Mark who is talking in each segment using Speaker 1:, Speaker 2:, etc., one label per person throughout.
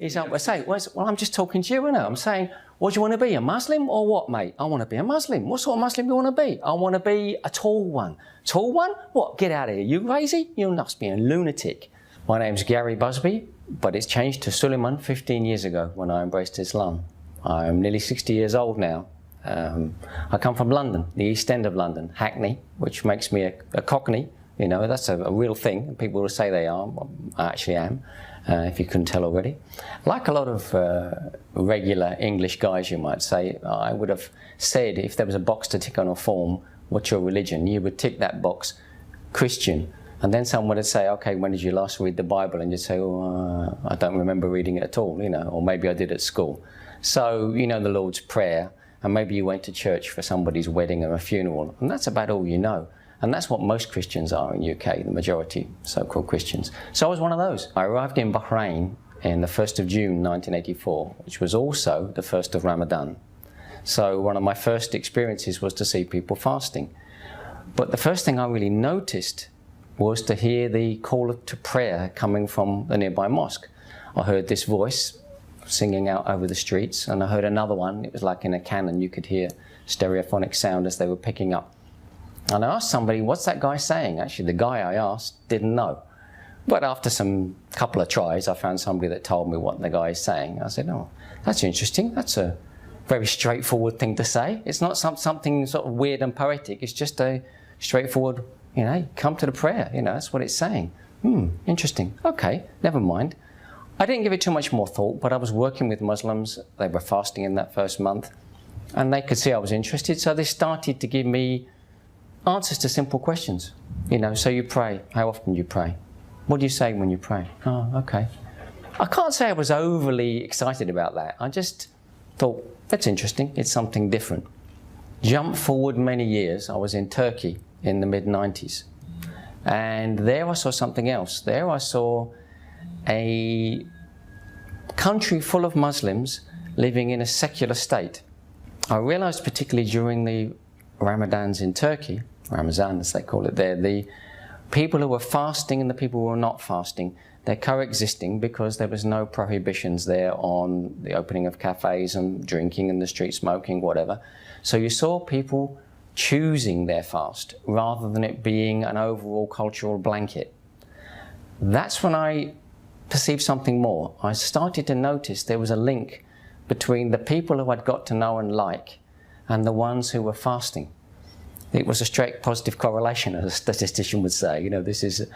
Speaker 1: He's like, well, I'm just talking to you, innit? I'm saying, what do you want to be, a Muslim or what, mate? I want to be a Muslim. What sort of Muslim do you want to be? I want to be a tall one. Tall one? What? Get out of here. You crazy? You must be a lunatic. My name's Gary Busby, but it's changed to Süleyman 15 years ago when I embraced Islam. I'm nearly 60 years old now. I come from London, the East End of London, Hackney, which makes me a Cockney. You know, that's a real thing. People will say they are. I actually am, if you couldn't tell already. Like a lot of regular English guys, you might say, I would have said if there was a box to tick on a form, what's your religion? You would tick that box, Christian. And then someone would say, okay, when did you last read the Bible? And you'd say, oh, I don't remember reading it at all, you know, or maybe I did at school. So, you know the Lord's Prayer, and maybe you went to church for somebody's wedding or a funeral, and that's about all you know. And that's what most Christians are in UK, the majority so-called Christians. So I was one of those. I arrived in Bahrain in the 1st of June 1984, which was also the 1st of Ramadan. So one of my first experiences was to see people fasting. But the first thing I really noticed was to hear the call to prayer coming from the nearby mosque. I heard this voice singing out over the streets, and I heard another one. It was like in a cannon. You could hear stereophonic sound as they were picking up. And I asked somebody, what's that guy saying? Actually, the guy I asked didn't know. But after some couple of tries, I found somebody that told me what the guy is saying. I said, oh, that's interesting. That's a very straightforward thing to say. It's not something sort of weird and poetic. It's just a straightforward, you know, come to the prayer. You know, that's what it's saying. Interesting. Okay, never mind. I didn't give it too much more thought, but I was working with Muslims. They were fasting in that first month, and they could see I was interested, so they started to give me answers to simple questions. You know, so you pray. How often do you pray? What do you say when you pray? Oh, okay. I can't say I was overly excited about that. I just thought, that's interesting. It's something different. Jump forward many years. I was in Turkey in the mid-90s. And there I saw something else. There I saw a country full of Muslims living in a secular state. I realized particularly during the Ramadans in Turkey, Ramazan as they call it there, the people who were fasting and the people who were not fasting, they're coexisting because there was no prohibitions there on the opening of cafes and drinking in the street, smoking, whatever. So you saw people choosing their fast rather than it being an overall cultural blanket. That's when I perceived something more. I started to notice there was a link between the people who I'd got to know and like and the ones who were fasting. It was a straight positive correlation, as a statistician would say. You know, this is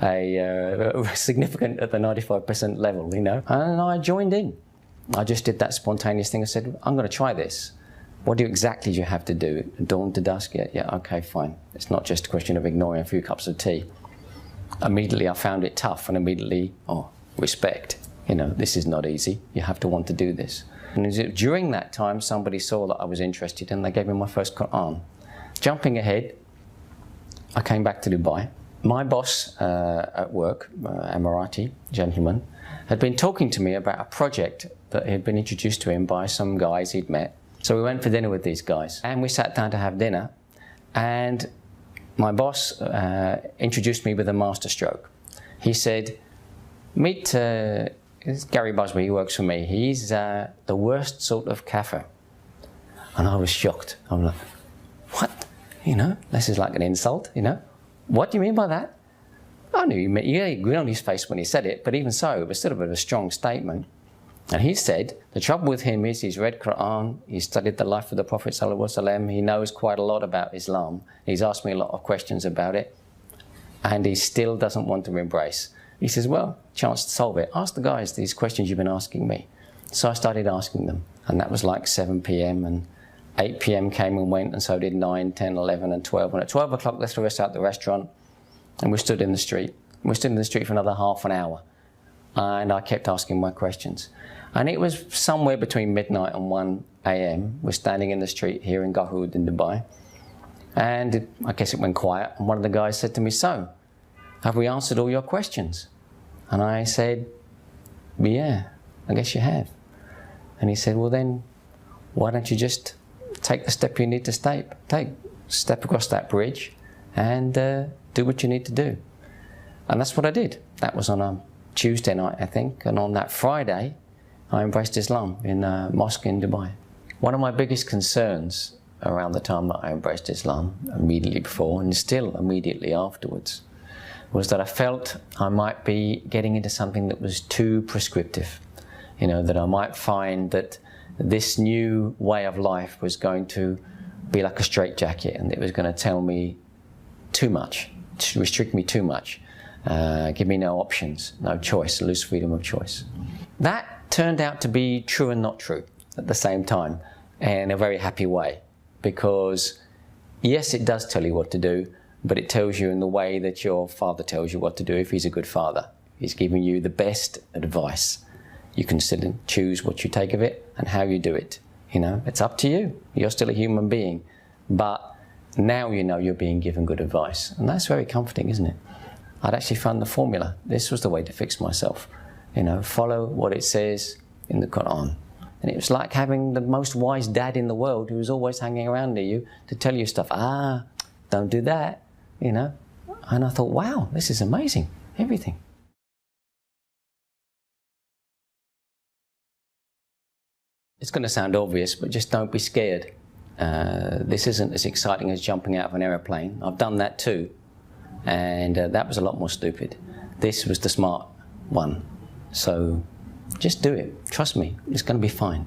Speaker 1: a significant at the 95% level, you know. And I joined in. I just did that spontaneous thing. I said, I'm going to try this. What exactly do you have to do? Dawn to dusk? Yeah, okay, fine. It's not just a question of ignoring a few cups of tea. Immediately I found it tough, and immediately, respect. You know, this is not easy. You have to want to do this. And during that time, somebody saw that I was interested, and they gave me my first Quran. Jumping ahead, I came back to Dubai. My boss at work, Emirati gentleman, had been talking to me about a project that had been introduced to him by some guys he'd met. So we went for dinner with these guys, and we sat down to have dinner, and my boss introduced me with a masterstroke. He said, meet Gary Busby, he works for me. He's the worst sort of kafir. And I was shocked. I'm like, what? You know, this is like an insult, you know? What do you mean by that? I knew he meant, yeah, he grinned on his face when he said it, but even so, it was still a bit of a strong statement. And he said, the trouble with him is he's read Quran, he's studied the life of the Prophet ﷺ, he knows quite a lot about Islam, he's asked me a lot of questions about it, and he still doesn't want to embrace. He says, well, chance to solve it. Ask the guys these questions you've been asking me. So I started asking them, and that was like 7 p.m. and 8 p.m. came and went, and so did 9, 10, 11, and 12. And at 12 o'clock, they threw us out the restaurant, and we stood in the street. We stood in the street for another half an hour, and I kept asking my questions. And it was somewhere between midnight and 1 a.m. We're standing in the street here in Garhoud in Dubai, and I guess it went quiet, and one of the guys said to me, so, have we answered all your questions? And I said, yeah, I guess you have. And he said, well then, why don't you just take the step you need to take, step across that bridge and do what you need to do. And that's what I did. That was on a Tuesday night, I think, and on that Friday, I embraced Islam in a mosque in Dubai. One of my biggest concerns around the time that I embraced Islam, immediately before and still immediately afterwards, was that I felt I might be getting into something that was too prescriptive. You know, that I might find that this new way of life was going to be like a straitjacket, and it was going to tell me too much, to restrict me too much, give me no options, no choice, lose freedom of choice. That turned out to be true and not true at the same time, in a very happy way, because yes, it does tell you what to do, but it tells you in the way that your father tells you what to do if he's a good father. He's giving you the best advice. You can still choose what you take of it and how you do it. You know, it's up to you. You're still a human being, but now you know you're being given good advice, and that's very comforting, isn't it? I'd actually found the formula. This was the way to fix myself. You know, follow what it says in the Quran. And it was like having the most wise dad in the world who was always hanging around near you to tell you stuff. Ah, don't do that, you know. And I thought, wow, this is amazing, everything. It's going to sound obvious, but just don't be scared. This isn't as exciting as jumping out of an aeroplane. I've done that too, and that was a lot more stupid. This was the smart one. So just do it. Trust me, it's going to be fine.